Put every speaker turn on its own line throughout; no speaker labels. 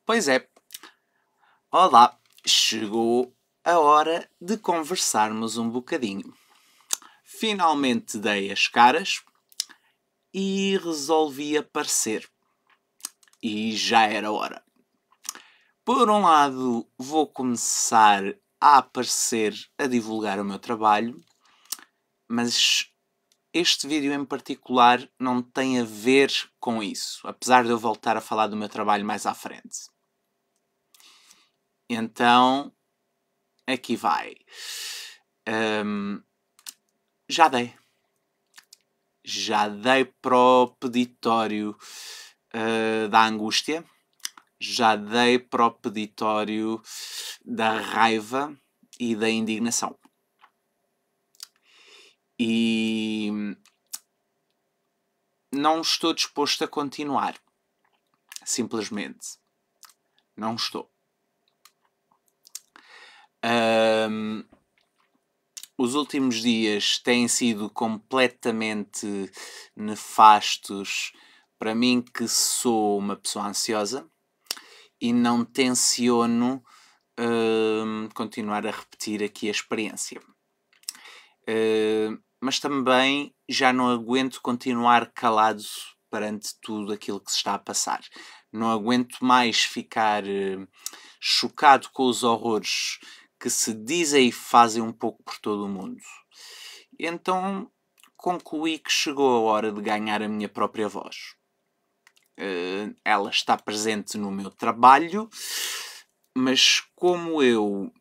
Pois é, olá, chegou a hora de conversarmos um bocadinho. Finalmente dei as caras e resolvi aparecer. E já era hora. Por um lado, vou começar a aparecer a divulgar o meu trabalho, mas este vídeo em particular não tem a ver com isso, apesar de eu voltar a falar do meu trabalho mais à frente. Então, aqui vai. Já dei. Já dei para o peditório da angústia. Já dei para o peditório da raiva e da indignação. E não estou disposto a continuar. Simplesmente. Não estou. Os últimos dias têm sido completamente nefastos para mim, que sou uma pessoa ansiosa e não tenciono continuar a repetir aqui a experiência. Mas também já não aguento continuar calado perante tudo aquilo que se está a passar. Não aguento mais ficar chocado com os horrores que se dizem e fazem um pouco por todo o mundo. Então concluí que chegou a hora de ganhar a minha própria voz. Ela está presente no meu trabalho, mas como eu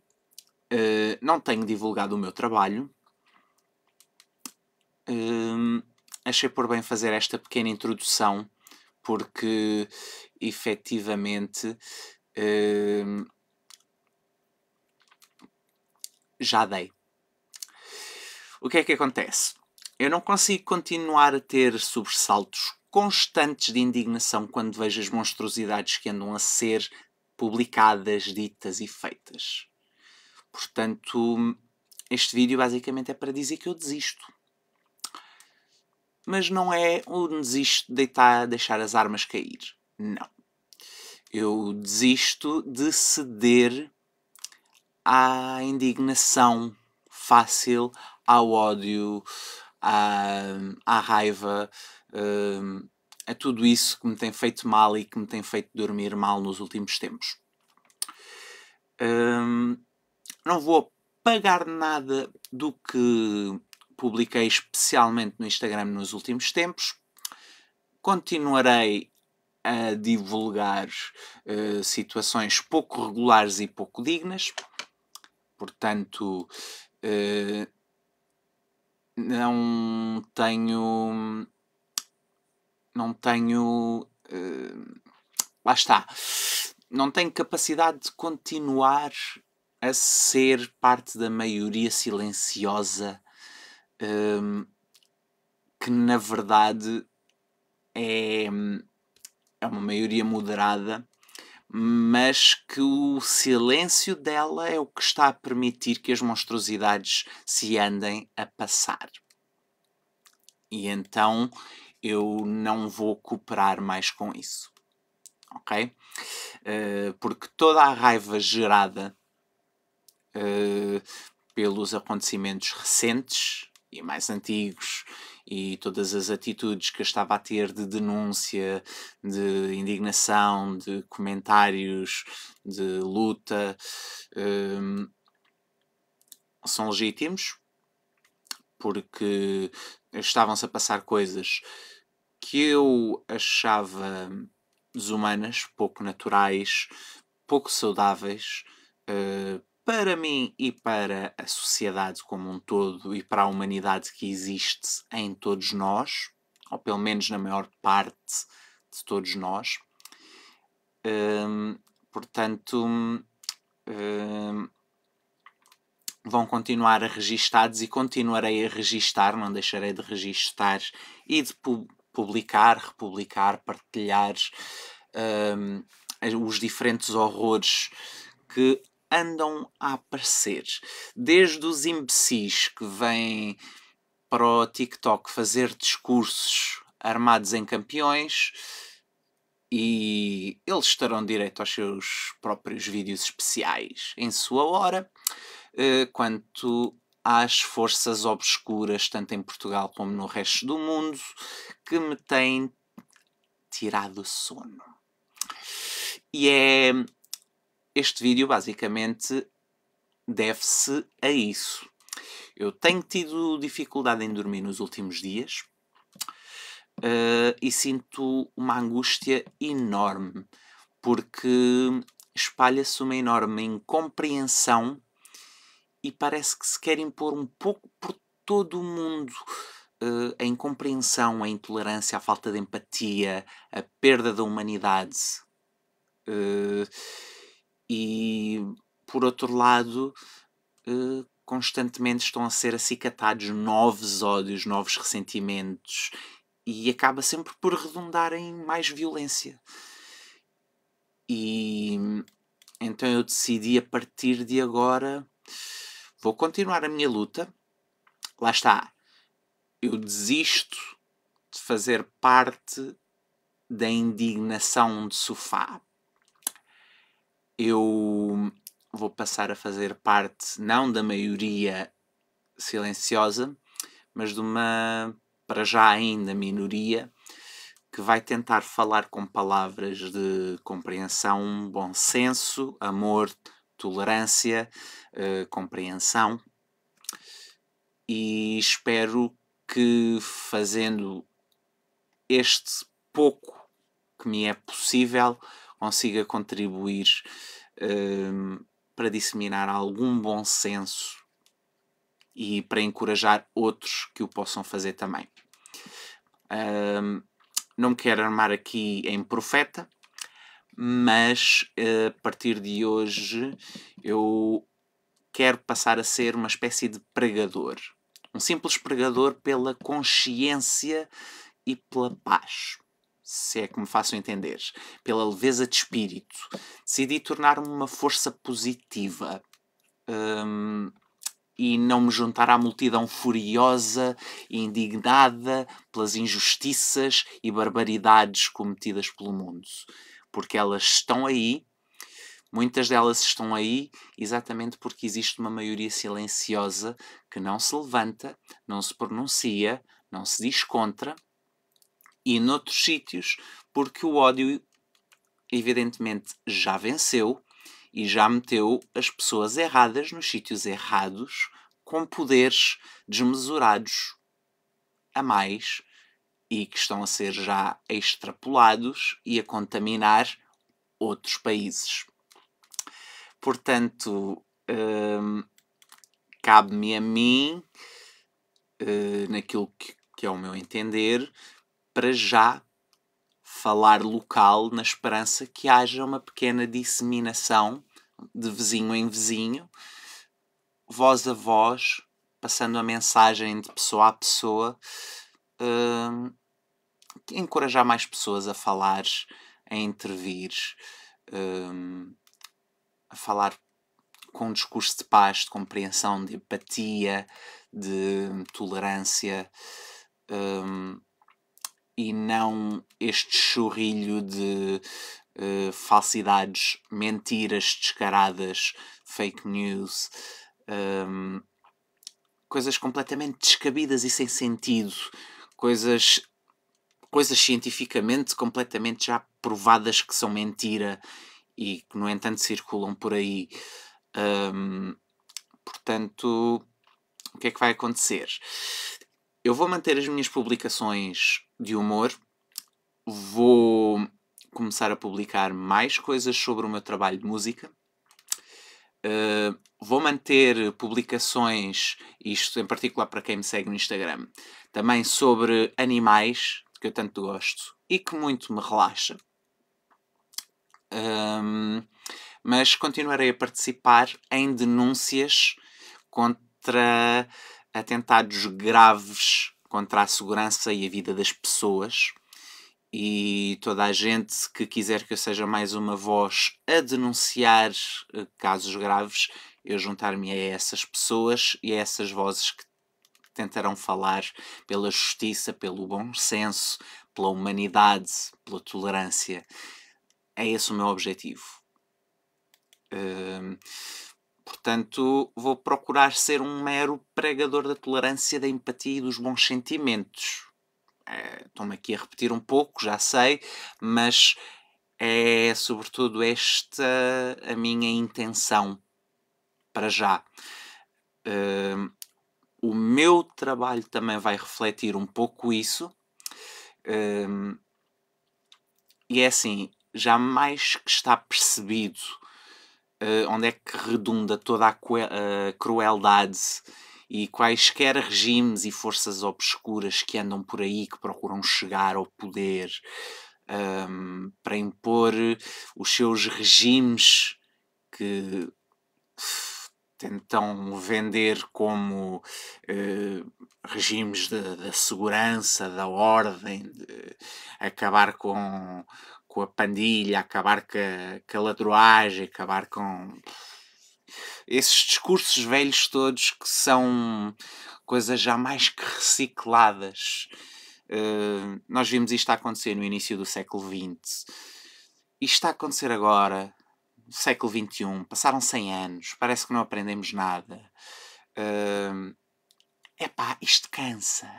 não tenho divulgado o meu trabalho, achei por bem fazer esta pequena introdução, porque efetivamente já dei. O que é que acontece? Eu não consigo continuar a ter sobressaltos constantes de indignação quando vejo as monstruosidades que andam a ser publicadas, ditas e feitas. Portanto, este vídeo basicamente é para dizer que eu desisto. Mas não é o desisto de deixar as armas cair. Não. Eu desisto de ceder à indignação fácil, ao ódio, à raiva, a tudo isso que me tem feito mal e que me tem feito dormir mal nos últimos tempos. Não vou apagar nada do que publiquei especialmente no Instagram nos últimos tempos. Continuarei a divulgar situações pouco regulares e pouco dignas. Portanto, não tenho... lá está. Não tenho capacidade de continuar a ser parte da maioria silenciosa que, na verdade, é uma maioria moderada, mas que o silêncio dela é o que está a permitir que as monstruosidades se andem a passar. E então eu não vou cooperar mais com isso. Ok? Porque toda a raiva gerada pelos acontecimentos recentes e mais antigos e todas as atitudes que eu estava a ter de denúncia, de indignação, de comentários, de luta, são legítimos, porque estavam-se a passar coisas que eu achava desumanas, pouco naturais, pouco saudáveis, para mim e para a sociedade como um todo e para a humanidade que existe em todos nós, ou pelo menos na maior parte de todos nós. Portanto, vão continuar registados e continuarei a registar, não deixarei de registar e de publicar, republicar, partilhar os diferentes horrores que andam a aparecer. Desde os imbecis que vêm para o TikTok fazer discursos armados em campeões e eles estarão direito aos seus próprios vídeos especiais em sua hora, quanto às forças obscuras, tanto em Portugal como no resto do mundo, que me têm tirado o sono. E este vídeo basicamente deve-se a isso. Eu tenho tido dificuldade em dormir nos últimos dias, e sinto uma angústia enorme, porque espalha-se uma enorme incompreensão e parece que se quer impor um pouco por todo o mundo. A incompreensão, a intolerância, a falta de empatia, a perda da humanidade. E, por outro lado, constantemente estão a ser acicatados novos ódios, novos ressentimentos, e acaba sempre por redundar em mais violência. E então eu decidi, a partir de agora, vou continuar a minha luta. Lá está. Eu desisto de fazer parte da indignação de sofá. Eu vou passar a fazer parte, não da maioria silenciosa, mas de uma, para já ainda, minoria, que vai tentar falar com palavras de compreensão, bom senso, amor, tolerância, compreensão. E espero que, fazendo este pouco que me é possível, consiga contribuir para disseminar algum bom senso e para encorajar outros que o possam fazer também. Não me quero armar aqui em profeta, mas a partir de hoje eu quero passar a ser uma espécie de pregador. Um simples pregador pela consciência e pela paz. Se é que me faço entender. Pela leveza de espírito. Decidi tornar-me uma força positiva. E não me juntar à multidão furiosa e indignada pelas injustiças e barbaridades cometidas pelo mundo. Porque elas estão aí, muitas delas estão aí exatamente porque existe uma maioria silenciosa que não se levanta, não se pronuncia, não se diz contra, e noutros sítios porque o ódio evidentemente já venceu e já meteu as pessoas erradas nos sítios errados, com poderes desmesurados a mais e que estão a ser já extrapolados e a contaminar outros países. Portanto, cabe-me a mim, naquilo que é o meu entender, para já falar local, na esperança que haja uma pequena disseminação de vizinho em vizinho, voz a voz, passando a mensagem de pessoa a pessoa, encorajar mais pessoas a falar, a intervir, a falar com um discurso de paz, de compreensão, de empatia, de tolerância, e não este chorrilho de falsidades, mentiras descaradas, fake news, coisas completamente descabidas e sem sentido, coisas cientificamente completamente já provadas que são mentira e que, no entanto, circulam por aí. Portanto, o que é que vai acontecer? Eu vou manter as minhas publicações de humor, vou começar a publicar mais coisas sobre o meu trabalho de música, vou manter publicações, isto em particular para quem me segue no Instagram, também sobre animais, que eu tanto gosto e que muito me relaxa. Mas continuarei a participar em denúncias contra atentados graves contra a segurança e a vida das pessoas, e toda a gente que quiser que eu seja mais uma voz a denunciar casos graves, eu juntar-me a essas pessoas e a essas vozes que tentarão falar pela justiça, pelo bom senso, pela humanidade, pela tolerância. É esse o meu objetivo. Portanto, vou procurar ser um mero pregador da tolerância, da empatia e dos bons sentimentos. Estou-me aqui a repetir um pouco, já sei, mas é sobretudo esta a minha intenção para já. O meu trabalho também vai refletir um pouco isso. E é assim, já mais que está percebido onde é que redunda toda a crueldade e quaisquer regimes e forças obscuras que andam por aí, que procuram chegar ao poder para impor os seus regimes que tentam vender como regimes da segurança, da ordem, de acabar com a pandilha, acabar com a ladroagem, acabar com esses discursos velhos todos que são coisas já mais que recicladas. Nós vimos isto a acontecer no início do século XX. Isto está a acontecer agora, no século XXI. Passaram 100 anos. Parece que não aprendemos nada. Epá, isto cansa.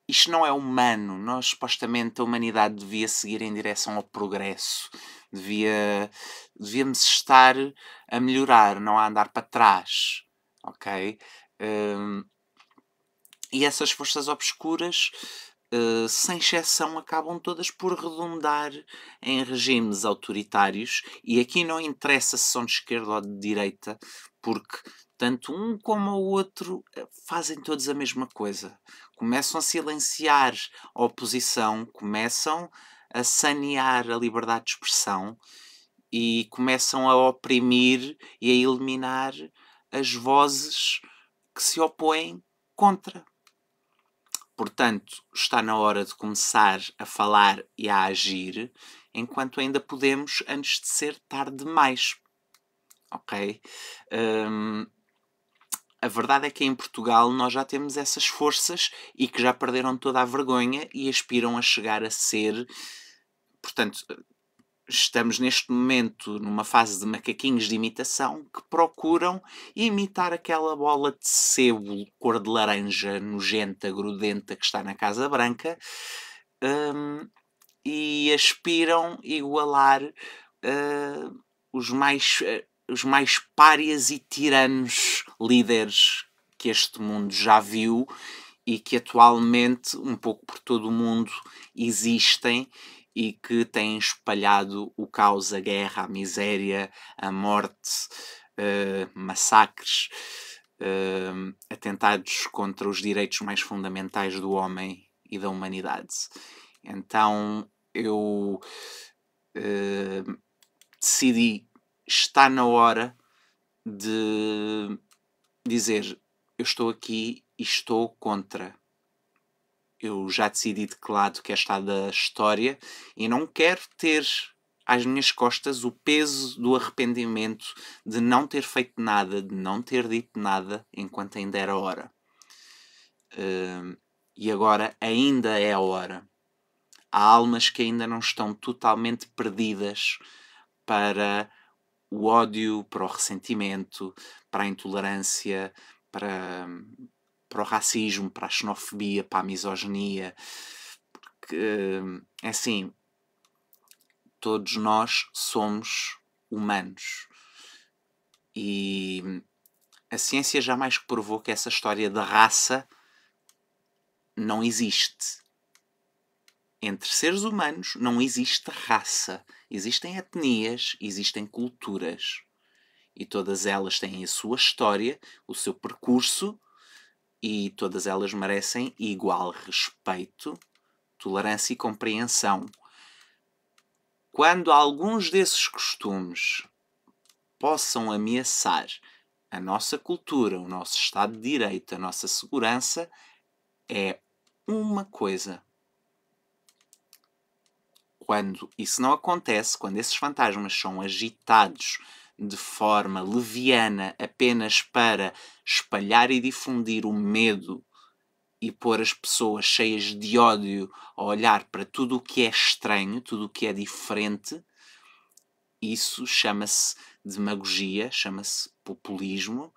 Isto não é humano. Nós, supostamente, a humanidade devia seguir em direção ao progresso. Devíamos estar a melhorar, não a andar para trás. Ok? E essas forças obscuras, sem exceção, acabam todas por redundar em regimes autoritários. E aqui não interessa se são de esquerda ou de direita, porque tanto um como o outro fazem todos a mesma coisa. Começam a silenciar a oposição, começam a sanear a liberdade de expressão e começam a oprimir e a eliminar as vozes que se opõem contra. Portanto, está na hora de começar a falar e a agir enquanto ainda podemos, antes de ser tarde demais. Ok? A verdade é que em Portugal nós já temos essas forças e que já perderam toda a vergonha e aspiram a chegar a ser. Portanto, estamos neste momento numa fase de macaquinhos de imitação que procuram imitar aquela bola de sebo cor de laranja nojenta, grudenta que está na Casa Branca e aspiram igualar os mais párias e tiranos líderes que este mundo já viu e que atualmente, um pouco por todo o mundo, existem e que têm espalhado o caos, a guerra, a miséria, a morte, massacres, atentados contra os direitos mais fundamentais do homem e da humanidade. Então eu decidi, está na hora de dizer: eu estou aqui e estou contra. Eu já decidi de que lado quero estar da história e não quero ter às minhas costas o peso do arrependimento de não ter feito nada, de não ter dito nada enquanto ainda era hora. E agora ainda é a hora. Há almas que ainda não estão totalmente perdidas para o ódio, para o ressentimento, para a intolerância, para o racismo, para a xenofobia, para a misoginia. Porque, é assim, todos nós somos humanos. E a ciência jamais provou que essa história de raça não existe. Entre seres humanos não existe raça. Existem etnias, existem culturas. E todas elas têm a sua história, o seu percurso, e todas elas merecem igual respeito, tolerância e compreensão. Quando alguns desses costumes possam ameaçar a nossa cultura, o nosso Estado de Direito, a nossa segurança, é uma coisa. Quando isso não acontece, quando esses fantasmas são agitados de forma leviana apenas para espalhar e difundir o medo e pôr as pessoas cheias de ódio a olhar para tudo o que é estranho, tudo o que é diferente, isso chama-se demagogia, chama-se populismo,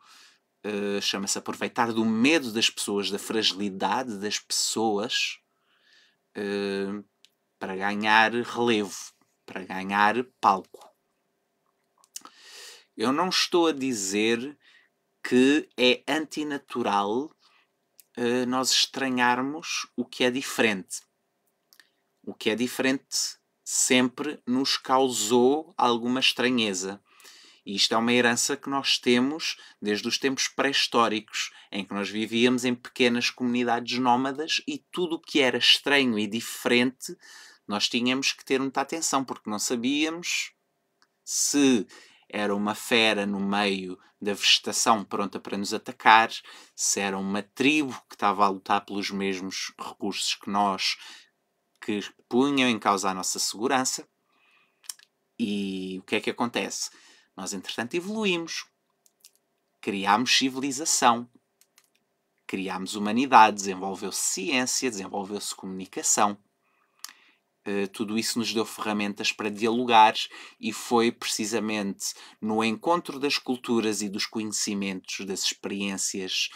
chama-se aproveitar do medo das pessoas, da fragilidade das pessoas, para ganhar relevo, para ganhar palco. Eu não estou a dizer que é antinatural nós estranharmos o que é diferente. O que é diferente sempre nos causou alguma estranheza. E isto é uma herança que nós temos desde os tempos pré-históricos, em que nós vivíamos em pequenas comunidades nómadas e tudo o que era estranho e diferente nós tínhamos que ter muita atenção, porque não sabíamos se era uma fera no meio da vegetação pronta para nos atacar, se era uma tribo que estava a lutar pelos mesmos recursos que nós, que punham em causa a nossa segurança. E o que é que acontece? Nós, entretanto, evoluímos. Criámos civilização. Criámos humanidade. Desenvolveu-se ciência, desenvolveu-se comunicação. Tudo isso nos deu ferramentas para dialogar e foi precisamente no encontro das culturas e dos conhecimentos, das experiências,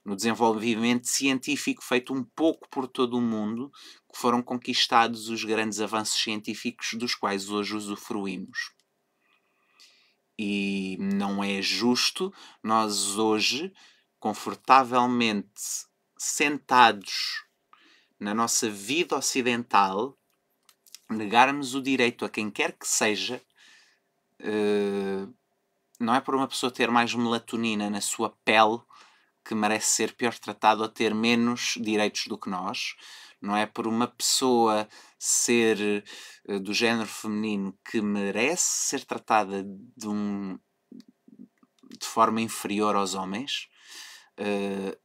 no desenvolvimento científico feito um pouco por todo o mundo, que foram conquistados os grandes avanços científicos dos quais hoje usufruímos. E não é justo nós hoje, confortavelmente sentados na nossa vida ocidental, negarmos o direito a quem quer que seja, não é por uma pessoa ter mais melatonina na sua pele que merece ser pior tratado ou ter menos direitos do que nós. Não é por uma pessoa ser do género feminino que merece ser tratada de forma inferior aos homens.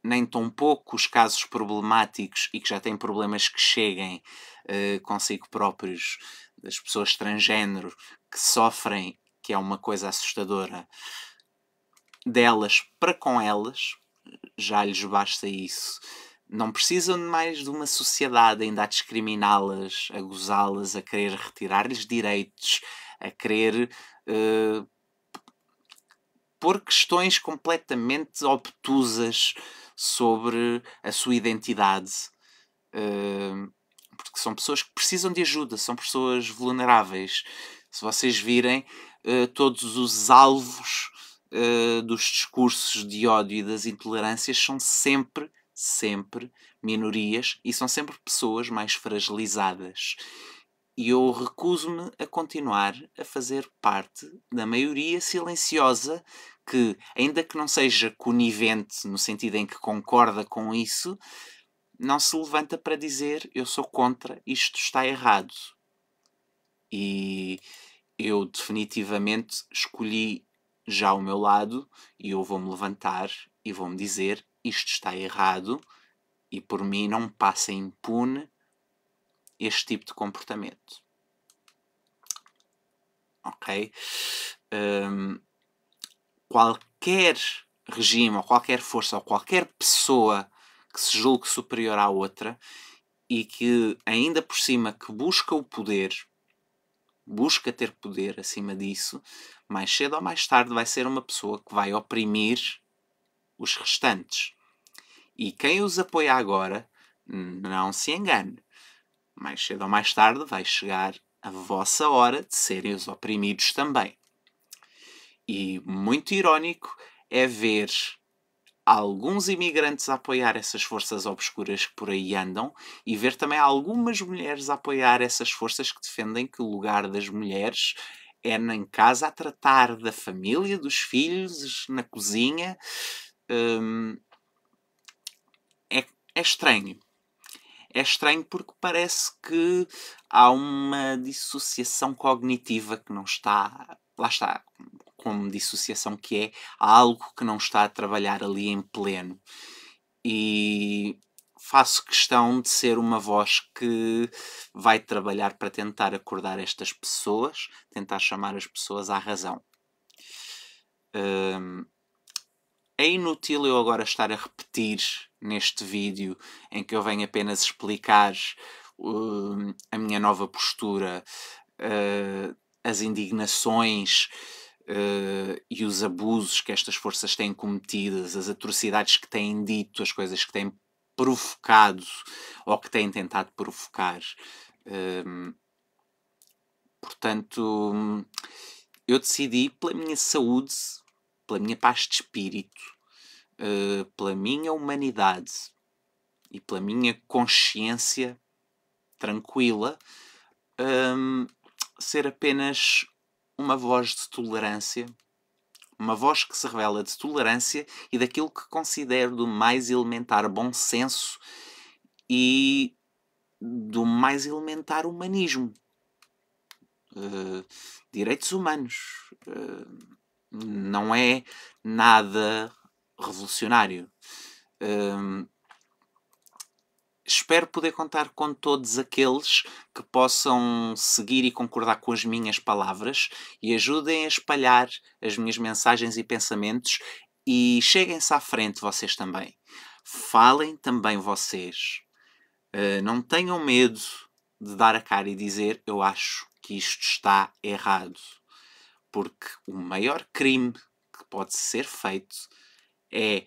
Nem tão pouco os casos problemáticos e que já têm problemas que cheguem consigo próprios, das pessoas transgénero que sofrem, que é uma coisa assustadora, delas para com elas, já lhes basta isso. Não precisam de mais de uma sociedade ainda a discriminá-las, a gozá-las, a querer retirar-lhes direitos, a querer pôr questões completamente obtusas sobre a sua identidade. Porque são pessoas que precisam de ajuda, são pessoas vulneráveis. Se vocês virem, todos os alvos dos discursos de ódio e das intolerâncias são sempre minorias e são sempre pessoas mais fragilizadas. E eu recuso-me a continuar a fazer parte da maioria silenciosa que, ainda que não seja conivente no sentido em que concorda com isso, não se levanta para dizer eu sou contra, isto está errado. E eu definitivamente escolhi já o meu lado e eu vou-me levantar e vou-me dizer isto está errado e por mim não passa impune este tipo de comportamento. Ok? Qualquer regime, ou qualquer força, ou qualquer pessoa que se julgue superior à outra e que, ainda por cima, que busca o poder, busca ter poder acima disso, mais cedo ou mais tarde vai ser uma pessoa que vai oprimir os restantes. E quem os apoia agora, não se engane. Mais cedo ou mais tarde vai chegar a vossa hora de serem os oprimidos também. E muito irónico é ver alguns imigrantes a apoiar essas forças obscuras que por aí andam e ver também algumas mulheres a apoiar essas forças que defendem que o lugar das mulheres é em casa a tratar da família, dos filhos, na cozinha. É estranho. É estranho porque parece que há uma dissociação cognitiva que não está... Lá está, como dissociação que é, há algo que não está a trabalhar ali em pleno. E faço questão de ser uma voz que vai trabalhar para tentar acordar estas pessoas, tentar chamar as pessoas à razão. É inútil eu agora estar a repetir neste vídeo em que eu venho apenas explicar a minha nova postura, as indignações e os abusos que estas forças têm cometidas, as atrocidades que têm dito, as coisas que têm provocado ou que têm tentado provocar. Portanto, eu decidi pela minha saúde, pela minha paz de espírito, pela minha humanidade e pela minha consciência tranquila, ser apenas uma voz de tolerância, uma voz que se revela de tolerância e daquilo que considero do mais elementar bom senso e do mais elementar humanismo. Direitos humanos. Não é nada revolucionário. Espero poder contar com todos aqueles que possam seguir e concordar com as minhas palavras e ajudem a espalhar as minhas mensagens e pensamentos e cheguem-se à frente vocês também. Falem também vocês. Não tenham medo de dar a cara e dizer eu acho que isto está errado. Porque o maior crime que pode ser feito é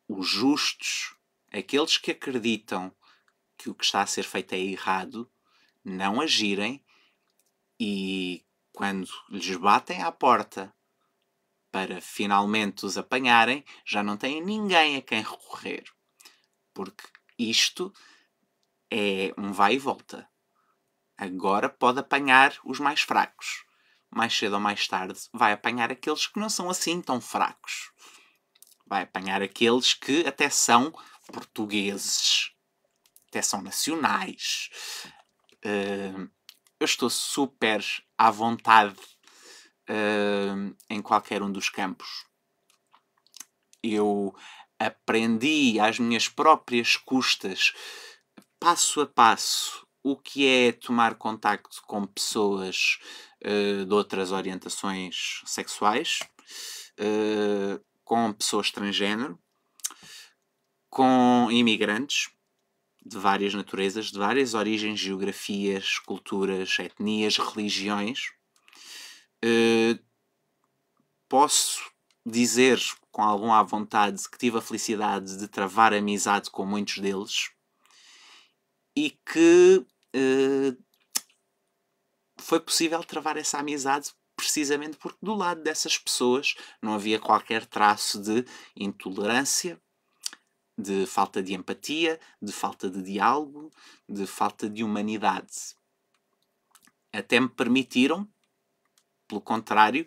os justos, aqueles que acreditam que o que está a ser feito é errado, não agirem e quando lhes batem à porta para finalmente os apanharem, já não têm ninguém a quem recorrer. Porque isto é um vai e volta. Agora pode apanhar os mais fracos. Mais cedo ou mais tarde vai apanhar aqueles que não são assim tão fracos. Vai apanhar aqueles que até são portugueses. Até são nacionais. Eu estou super à vontade em qualquer um dos campos. Eu aprendi às minhas próprias custas, passo a passo, o que é tomar contacto com pessoas de outras orientações sexuais, com pessoas transgênero, com imigrantes de várias naturezas, de várias origens, geografias, culturas, etnias, religiões. Posso dizer com alguma vontade que tive a felicidade de travar amizade com muitos deles e que foi possível travar essa amizade precisamente porque do lado dessas pessoas não havia qualquer traço de intolerância, de falta de empatia, de falta de diálogo, de falta de humanidade. Até me permitiram, pelo contrário,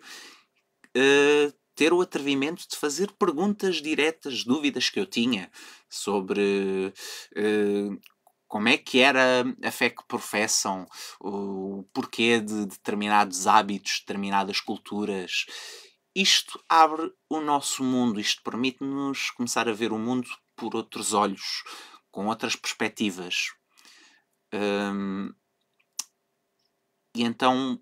ter o atrevimento de fazer perguntas diretas, dúvidas que eu tinha sobre como é que era a fé que professam, o porquê de determinados hábitos, determinadas culturas. Isto abre o nosso mundo, isto permite-nos começar a ver o mundo por outros olhos, com outras perspectivas. E então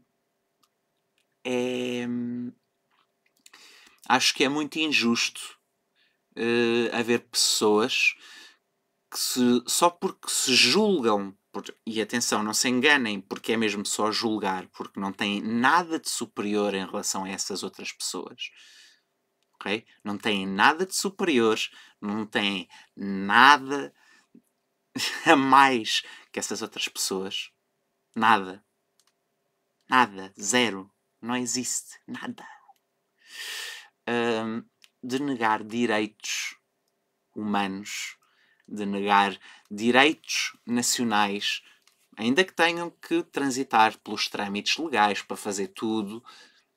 acho que é muito injusto haver pessoas que só porque se julgam, e atenção, não se enganem, porque é mesmo só julgar, porque não têm nada de superior em relação a essas outras pessoas. Okay? Não têm nada de superior, não têm nada a mais que essas outras pessoas. Nada. Nada. Zero. Não existe. Nada. De negar direitos humanos, de negar direitos nacionais, ainda que tenham que transitar pelos trâmites legais para fazer tudo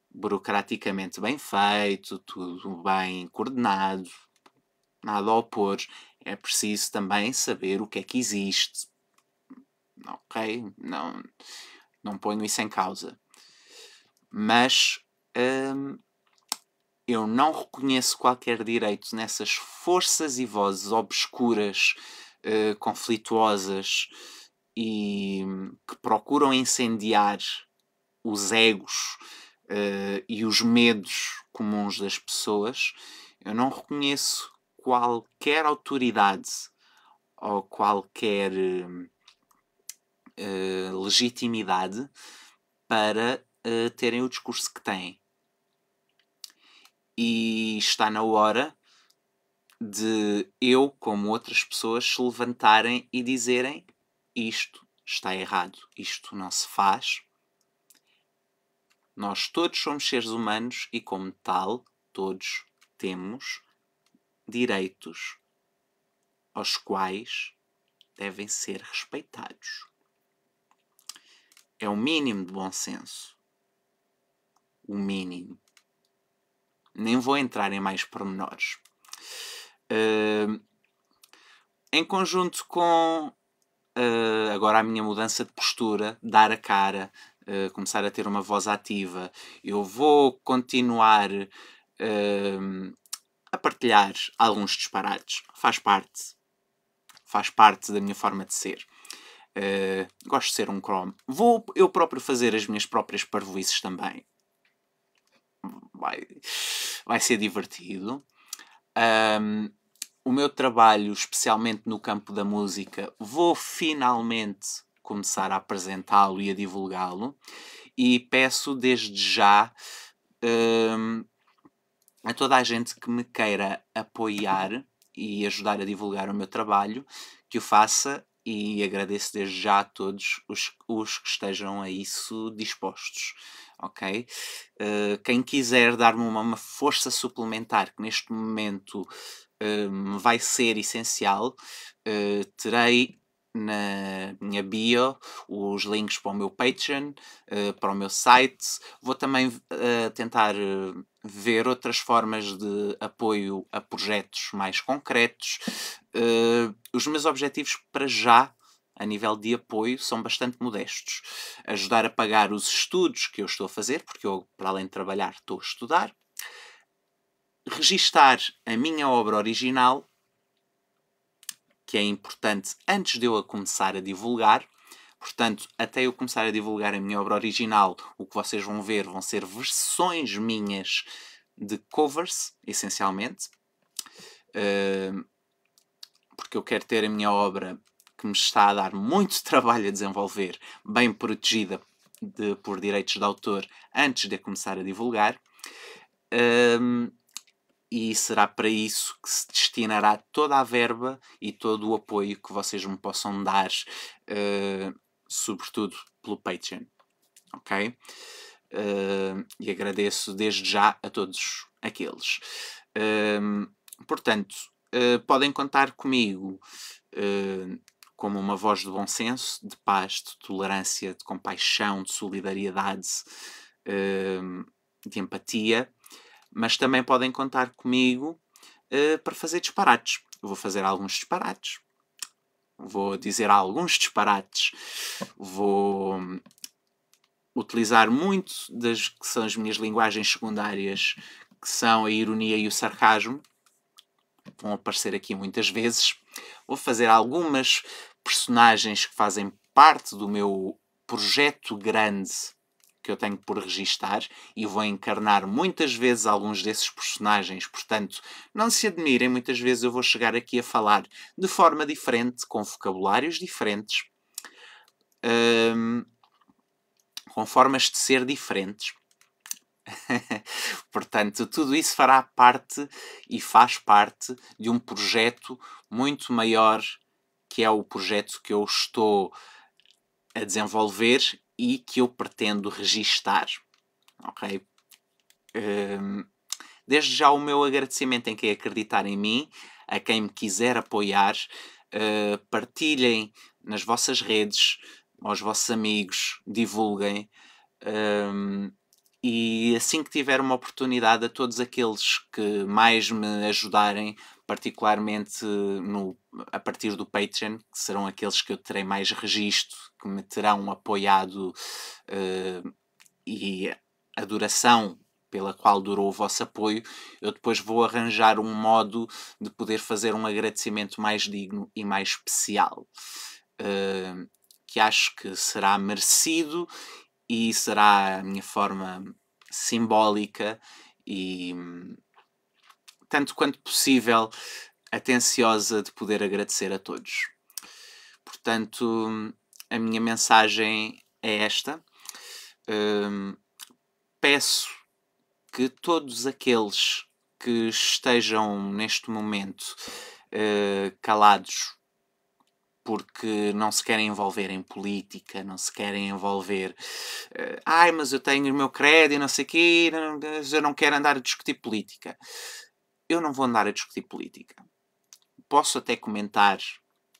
burocraticamente bem feito, tudo bem coordenado, nada a opor. É preciso também saber o que é que existe. Ok? Não ponho isso em causa. Mas eu não reconheço qualquer direito nessas forças e vozes obscuras, conflituosas e que procuram incendiar os egos e os medos comuns das pessoas. Eu não reconheço qualquer autoridade ou qualquer legitimidade para terem o discurso que têm. E está na hora de eu, como outras pessoas, se levantarem e dizerem: isto está errado, isto não se faz. Nós todos somos seres humanos e, como tal, todos temos direitos aos quais devem ser respeitados. É o mínimo de bom senso. O mínimo. Nem vou entrar em mais pormenores. Em conjunto com agora a minha mudança de postura, dar a cara, começar a ter uma voz ativa, eu vou continuar a partilhar alguns disparates. Faz parte da minha forma de ser. Gosto de ser um Chrome. Vou eu próprio fazer as minhas próprias parvoices também. Vai ser divertido. O meu trabalho, especialmente no campo da música, vou finalmente começar a apresentá-lo e a divulgá-lo. E peço desde já a toda a gente que me queira apoiar e ajudar a divulgar o meu trabalho, que o faça, e agradeço desde já a todos os que estejam a isso dispostos. Ok? Quem quiser dar-me uma força suplementar, que neste momento vai ser essencial, terei na minha bio os links para o meu Patreon, para o meu site. Vou também tentar ver outras formas de apoio a projetos mais concretos. Os meus objetivos para já, a nível de apoio, são bastante modestos. Ajudar a pagar os estudos que eu estou a fazer, porque eu, para além de trabalhar, estou a estudar. Registar a minha obra original, que é importante antes de eu a começar a divulgar. Portanto, até eu começar a divulgar a minha obra original, o que vocês vão ver vão ser versões minhas de covers, essencialmente. Porque eu quero ter a minha obra, que me está a dar muito trabalho a desenvolver, bem protegida por direitos de autor antes de a começar a divulgar. E será para isso que se destinará toda a verba e todo o apoio que vocês me possam dar, sobretudo pelo Patreon. Ok? E agradeço desde já a todos aqueles. Portanto, podem contar comigo como uma voz de bom senso, de paz, de tolerância, de compaixão, de solidariedade, de empatia, mas também podem contar comigo para fazer disparates. Eu vou fazer alguns disparates. Vou dizer alguns disparates. Vou utilizar muito das que são as minhas linguagens secundárias, que são a ironia e o sarcasmo. Vão aparecer aqui muitas vezes. Vou fazer algumas personagens que fazem parte do meu projeto grande que eu tenho por registar, e vou encarnar muitas vezes alguns desses personagens. Portanto, não se admirem, muitas vezes eu vou chegar aqui a falar de forma diferente, com vocabulários diferentes, com formas de ser diferentes. Portanto, tudo isso fará parte e faz parte de um projeto muito maior, que é o projeto que eu estou a desenvolver e que eu pretendo registar. Ok? Desde já o meu agradecimento em quem acreditar em mim, a quem me quiser apoiar. Partilhem nas vossas redes, aos vossos amigos, divulguem. E assim que tiver uma oportunidade, a todos aqueles que mais me ajudarem, particularmente a partir do Patreon, que serão aqueles que eu terei mais registro, que me terão apoiado, e a duração pela qual durou o vosso apoio, eu depois vou arranjar um modo de poder fazer um agradecimento mais digno e mais especial, que acho que será merecido e será a minha forma simbólica e, tanto quanto possível, atenciosa de poder agradecer a todos. Portanto, a minha mensagem é esta. Peço que todos aqueles que estejam neste momento calados porque não se querem envolver em política, não se querem envolver. Mas eu tenho o meu crédito, não sei o quê, eu não quero andar a discutir política. Eu não vou andar a discutir política. Posso até comentar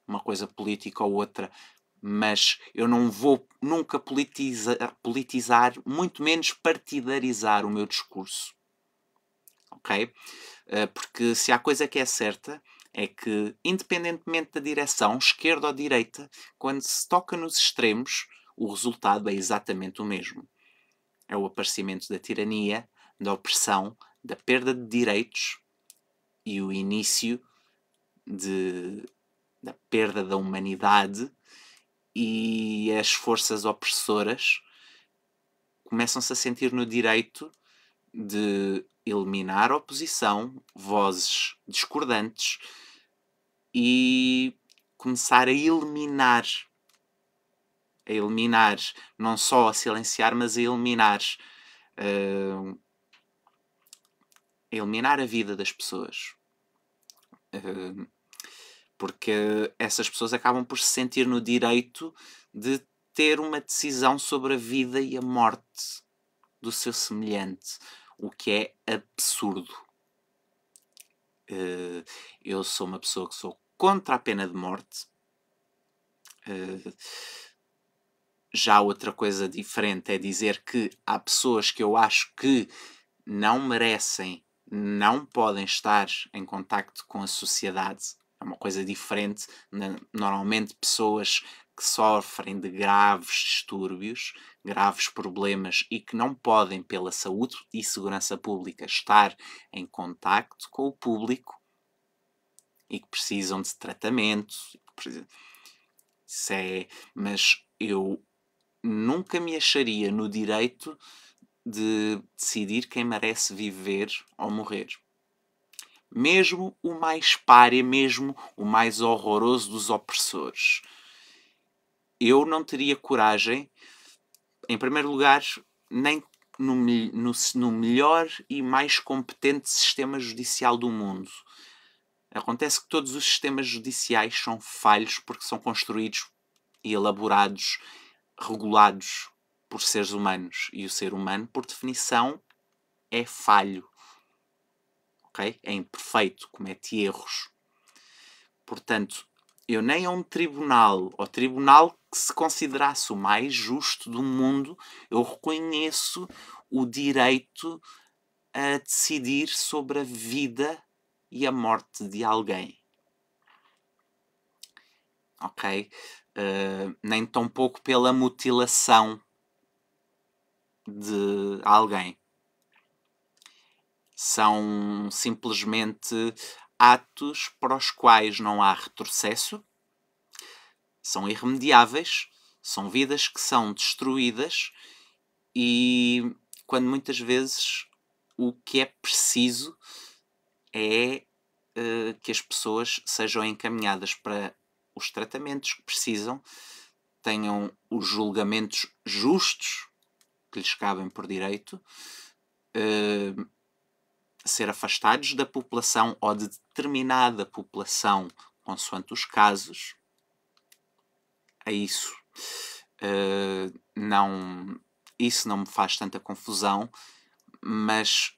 uma coisa política ou outra, mas eu não vou nunca politizar, muito menos partidarizar o meu discurso. Ok? Porque se há coisa que é certa, é que, independentemente da direção, esquerda ou direita, quando se toca nos extremos, o resultado é exatamente o mesmo. É o aparecimento da tirania, da opressão, da perda de direitos e o início da perda da humanidade, e as forças opressoras começam-se a sentir no direito de eliminar a oposição, vozes discordantes, e começar a eliminar, não só a silenciar, mas a eliminar a vida das pessoas. Porque essas pessoas acabam por se sentir no direito de ter uma decisão sobre a vida e a morte do seu semelhante, o que é absurdo. Eu sou uma pessoa que sou contra a pena de morte. Já outra coisa diferente é dizer que há pessoas que eu acho que não merecem, não podem estar em contacto com a sociedade. É uma coisa diferente. Normalmente pessoas que sofrem de graves distúrbios, graves problemas e que não podem, pela saúde e segurança pública, estar em contacto com o público e que precisam de tratamento. Mas eu nunca me acharia no direito de decidir quem merece viver ou morrer. Mesmo o mais pária, mesmo o mais horroroso dos opressores. Eu não teria coragem, em primeiro lugar, nem no melhor e mais competente sistema judicial do mundo. Acontece que todos os sistemas judiciais são falhos porque são construídos e elaborados, regulados por seres humanos. E o ser humano, por definição, é falho. Okay? É imperfeito, comete erros. Portanto, eu nem a um tribunal, ao tribunal que se considerasse o mais justo do mundo, eu reconheço o direito a decidir sobre a vida e a morte de alguém. Ok? Nem tão pouco pela mutilação de alguém. São simplesmente atos para os quais não há retrocesso, são irremediáveis, são vidas que são destruídas, e quando muitas vezes o que é preciso é que as pessoas sejam encaminhadas para os tratamentos que precisam, tenham os julgamentos justos que lhes cabem por direito, ser afastados da população ou de determinada população, consoante os casos. É isso. Isso não me faz tanta confusão, mas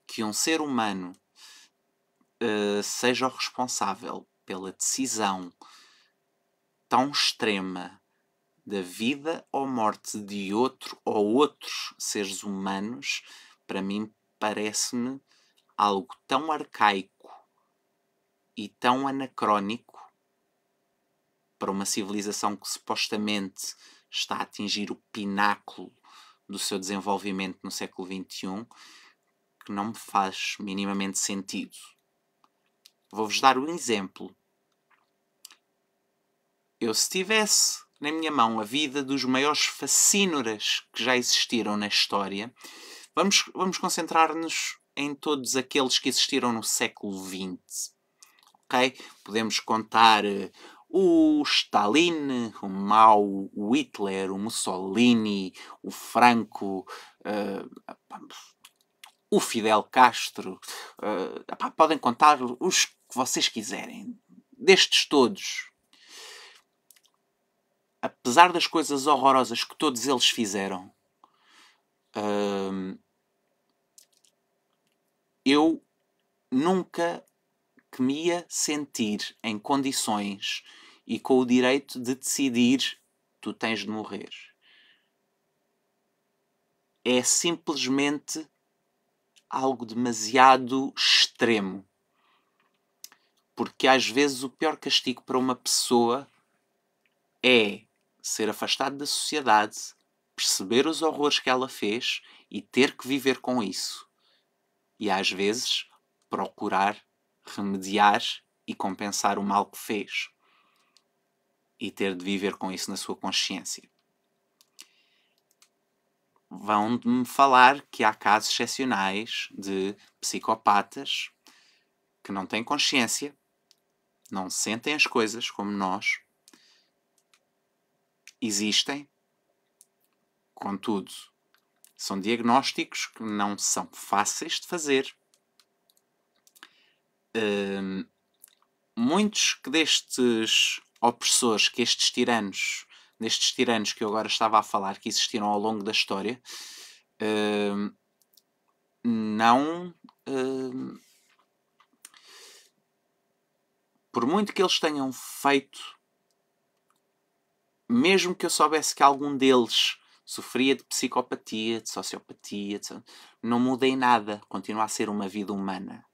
que um ser humano seja o responsável pela decisão tão extrema da vida ou morte de outro ou outros seres humanos, para mim parece-me algo tão arcaico e tão anacrónico para uma civilização que supostamente está a atingir o pináculo do seu desenvolvimento no século XXI, que não me faz minimamente sentido. Vou-vos dar um exemplo. Se tivesse na minha mão a vida dos maiores facínoras que já existiram na história, vamos concentrar-nos em todos aqueles que existiram no século XX. Okay? Podemos contar o Stalin, o Mao, o Hitler, o Mussolini, o Franco, o Fidel Castro, podem contar os que vocês quiserem. Destes todos, apesar das coisas horrorosas que todos eles fizeram, eu nunca que me ia sentir em condições e com o direito de decidir tu tens de morrer. É simplesmente algo demasiado extremo. Porque às vezes o pior castigo para uma pessoa é ser afastado da sociedade, perceber os horrores que ela fez e ter que viver com isso. E às vezes procurar remediar e compensar o mal que fez. E ter de viver com isso na sua consciência. Vão-me falar que há casos excepcionais de psicopatas que não têm consciência, não sentem as coisas como nós. Existem, contudo, são diagnósticos que não são fáceis de fazer. Muitos destes opressores, destes tiranos que eu agora estava a falar, que existiram ao longo da história, não... por muito que eles tenham feito, mesmo que eu soubesse que algum deles sofria de psicopatia, de sociopatia, não mudei nada. Continua a ser uma vida humana.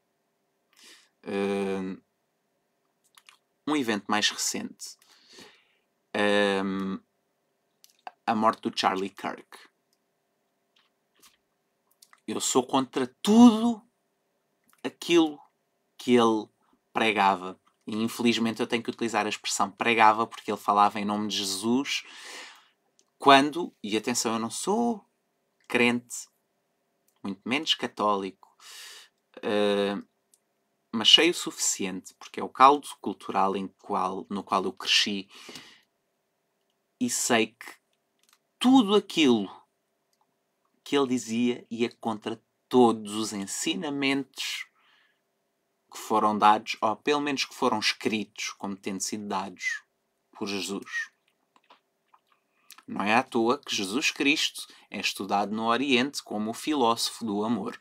Um evento mais recente. A morte do Charlie Kirk. Eu sou contra tudo aquilo que ele pregava. E infelizmente eu tenho que utilizar a expressão pregava porque ele falava em nome de Jesus quando, e atenção, eu não sou crente, muito menos católico, mas sei o suficiente, porque é o caldo cultural no qual eu cresci, e sei que tudo aquilo que ele dizia ia contra todos os ensinamentos que foram dados, ou pelo menos que foram escritos como tendo sido dados por Jesus. Não é à toa que Jesus Cristo é estudado no Oriente como o filósofo do amor.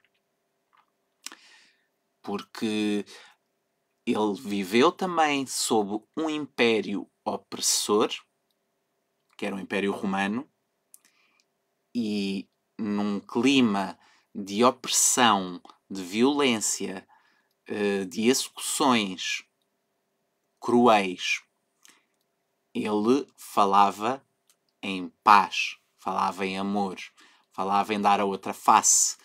Porque ele viveu também sob um império opressor, que era o Império Romano, e num clima de opressão, de violência, de execuções cruéis. Ele falava em paz, falava em amor, falava em dar a outra face.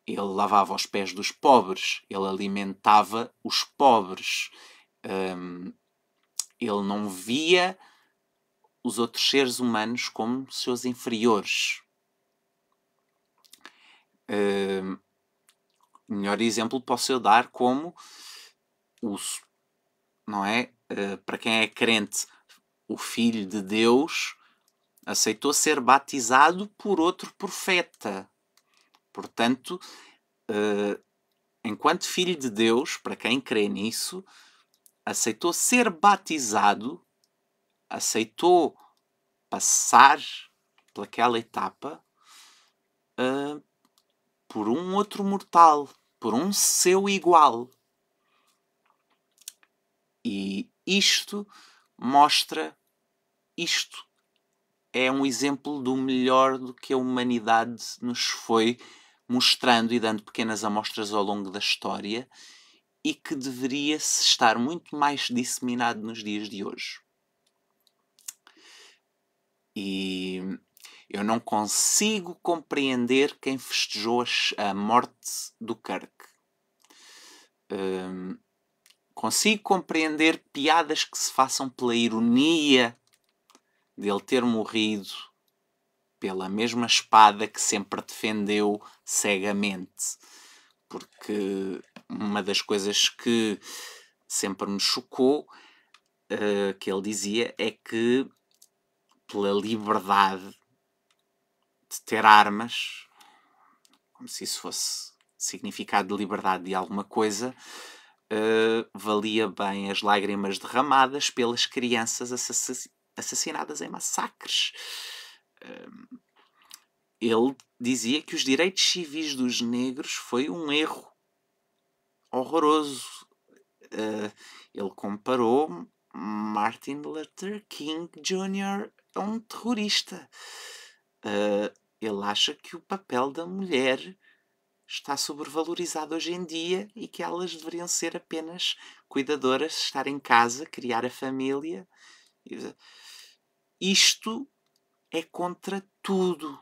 Ele lavava os pés dos pobres, ele alimentava os pobres. Ele não via os outros seres humanos como seus inferiores. O melhor exemplo posso eu dar como não é? Para quem é crente, o Filho de Deus aceitou ser batizado por outro profeta. Portanto, enquanto Filho de Deus, para quem crê nisso, aceitou ser batizado, aceitou passar pelaquela etapa por um outro mortal, por um seu igual. E isto é um exemplo do melhor do que a humanidade nos foi mostrando e dando pequenas amostras ao longo da história e que deveria estar muito mais disseminado nos dias de hoje. E eu não consigo compreender quem festejou a morte do Kirk. Consigo compreender piadas que se façam pela ironia dele ter morrido pela mesma espada que sempre defendeu cegamente. Porque uma das coisas que sempre me chocou que ele dizia é que pela liberdade de ter armas, como se isso fosse significado de liberdade de alguma coisa, valia bem as lágrimas derramadas pelas crianças assassinadas em massacres. Ele dizia que os direitos civis dos negros foi um erro horroroso. Ele comparou Martin Luther King Jr. a um terrorista. Ele acha que o papel da mulher está sobrevalorizado hoje em dia e que elas deveriam ser apenas cuidadoras, estar em casa, criar a família. Isto é contra tudo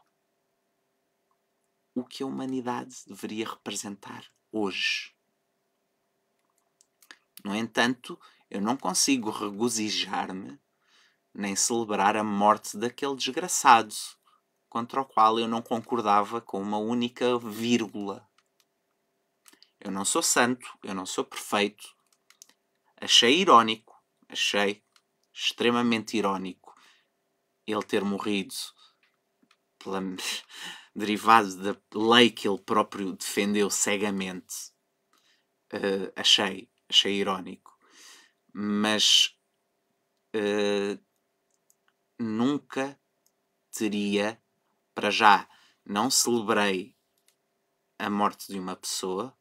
o que a humanidade deveria representar hoje. No entanto, eu não consigo regozijar-me nem celebrar a morte daquele desgraçado contra o qual eu não concordava com uma única vírgula. Eu não sou santo, eu não sou perfeito. Achei irónico, achei extremamente irónico ele ter morrido derivado da lei que ele próprio defendeu cegamente. Achei irónico. Mas nunca teria, para já, não celebrei a morte de uma pessoa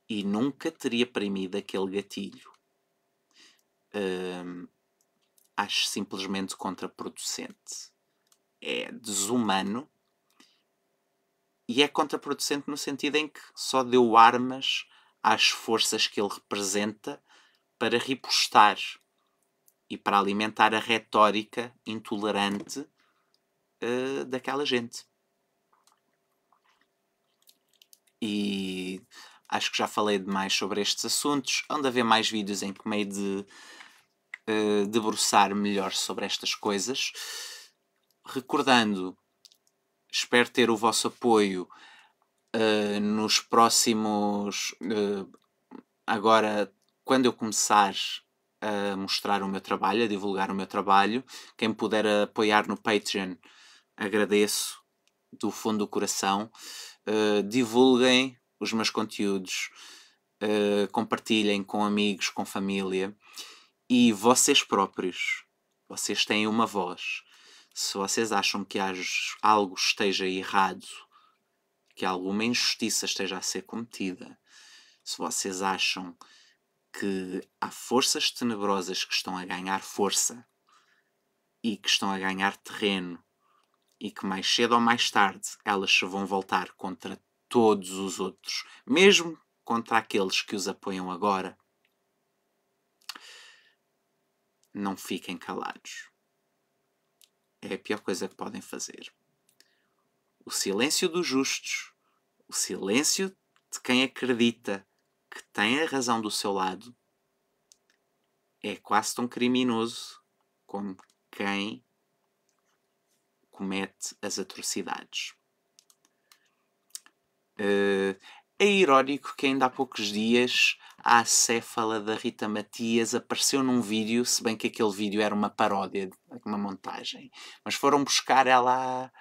e nunca teria premido aquele gatilho. Acho simplesmente contraproducente. É desumano e é contraproducente no sentido em que só deu armas às forças que ele representa para ripostar e para alimentar a retórica intolerante daquela gente. E acho que já falei demais sobre estes assuntos. Hão de haver mais vídeos em que me hei de debruçar melhor sobre estas coisas. Recordando, espero ter o vosso apoio nos próximos... agora, quando eu começar a mostrar o meu trabalho, a divulgar o meu trabalho, quem me puder apoiar no Patreon, agradeço do fundo do coração. Divulguem os meus conteúdos, compartilhem com amigos, com família e vocês próprios. Vocês têm uma voz. Se vocês acham que algo esteja errado, que alguma injustiça esteja a ser cometida, se vocês acham que há forças tenebrosas que estão a ganhar força e que estão a ganhar terreno e que mais cedo ou mais tarde elas se vão voltar contra todos os outros, mesmo contra aqueles que os apoiam agora, não fiquem calados. É a pior coisa que podem fazer. O silêncio dos justos, o silêncio de quem acredita que tem a razão do seu lado, é quase tão criminoso como quem comete as atrocidades. É irónico que ainda há poucos dias a acéfala da Rita Matias apareceu num vídeo, se bem que aquele vídeo era uma paródia, uma montagem. Mas foram buscar ela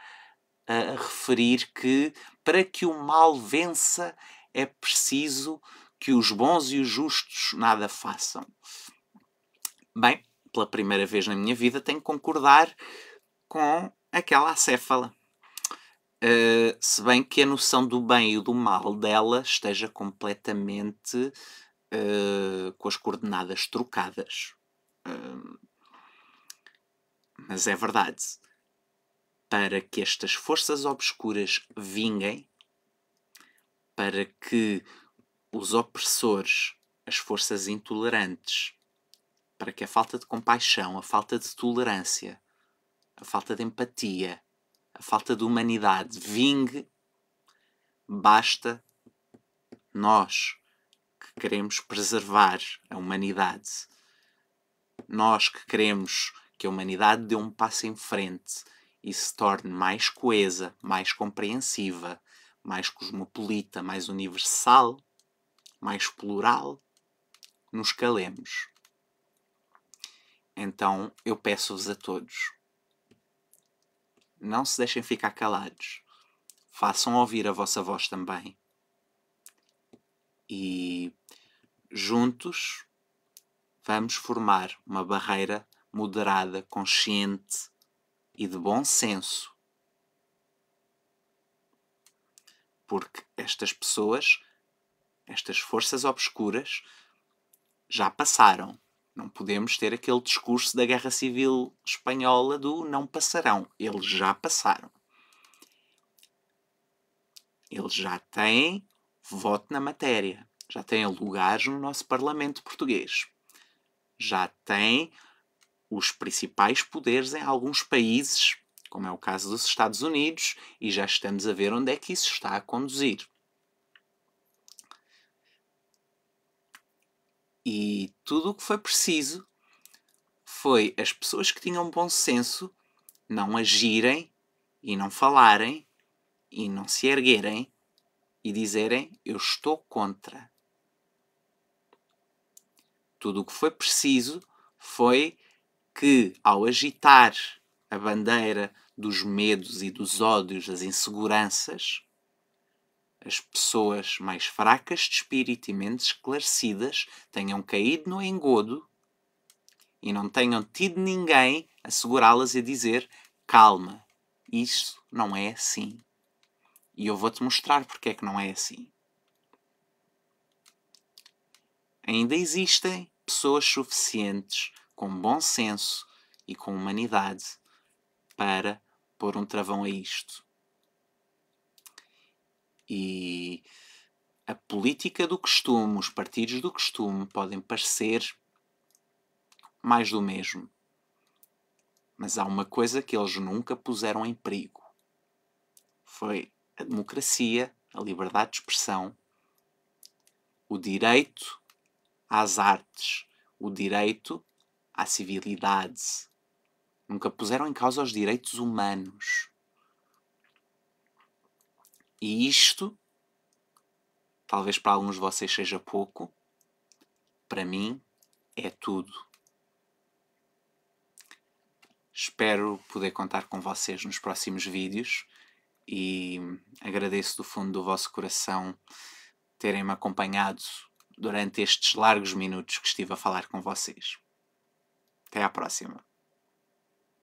a referir que para que o mal vença é preciso que os bons e os justos nada façam. Bem, pela primeira vez na minha vida tenho que concordar com aquela acéfala. Se bem que a noção do bem e do mal dela esteja completamente com as coordenadas trocadas. Mas é verdade. Para que estas forças obscuras vinguem, para que os opressores, as forças intolerantes, para que a falta de compaixão, a falta de tolerância, a falta de empatia, a falta de humanidade vingue, basta nós que queremos preservar a humanidade, nós que queremos que a humanidade dê um passo em frente e se torne mais coesa, mais compreensiva, mais cosmopolita, mais universal, mais plural, nos calemos. Então eu peço-vos a todos, não se deixem ficar calados. Façam ouvir a vossa voz também. E juntos vamos formar uma barreira moderada, consciente e de bom senso. Porque estas pessoas, estas forças obscuras, já passaram. Não podemos ter aquele discurso da Guerra Civil Espanhola do não passarão. Eles já passaram. Eles já têm voto na matéria. Já têm lugares no nosso Parlamento português. Já têm os principais poderes em alguns países, como é o caso dos Estados Unidos, e já estamos a ver onde é que isso está a conduzir. E tudo o que foi preciso foi as pessoas que tinham bom senso não agirem e não falarem e não se erguerem e dizerem eu estou contra. Tudo o que foi preciso foi que, ao agitar a bandeira dos medos e dos ódios, das inseguranças, as pessoas mais fracas de espírito e menos esclarecidas tenham caído no engodo e não tenham tido ninguém a segurá-las e a dizer calma, isso não é assim. E eu vou-te mostrar porque é que não é assim. Ainda existem pessoas suficientes com bom senso e com humanidade para pôr um travão a isto. E a política do costume, os partidos do costume podem parecer mais do mesmo. Mas há uma coisa que eles nunca puseram em perigo. Foi a democracia, a liberdade de expressão, o direito às artes, o direito à civilidade. Nunca puseram em causa os direitos humanos. E isto, talvez para alguns de vocês seja pouco, para mim é tudo. Espero poder contar com vocês nos próximos vídeos e agradeço do fundo do vosso coração terem-me acompanhado durante estes largos minutos que estive a falar com vocês. Até à próxima.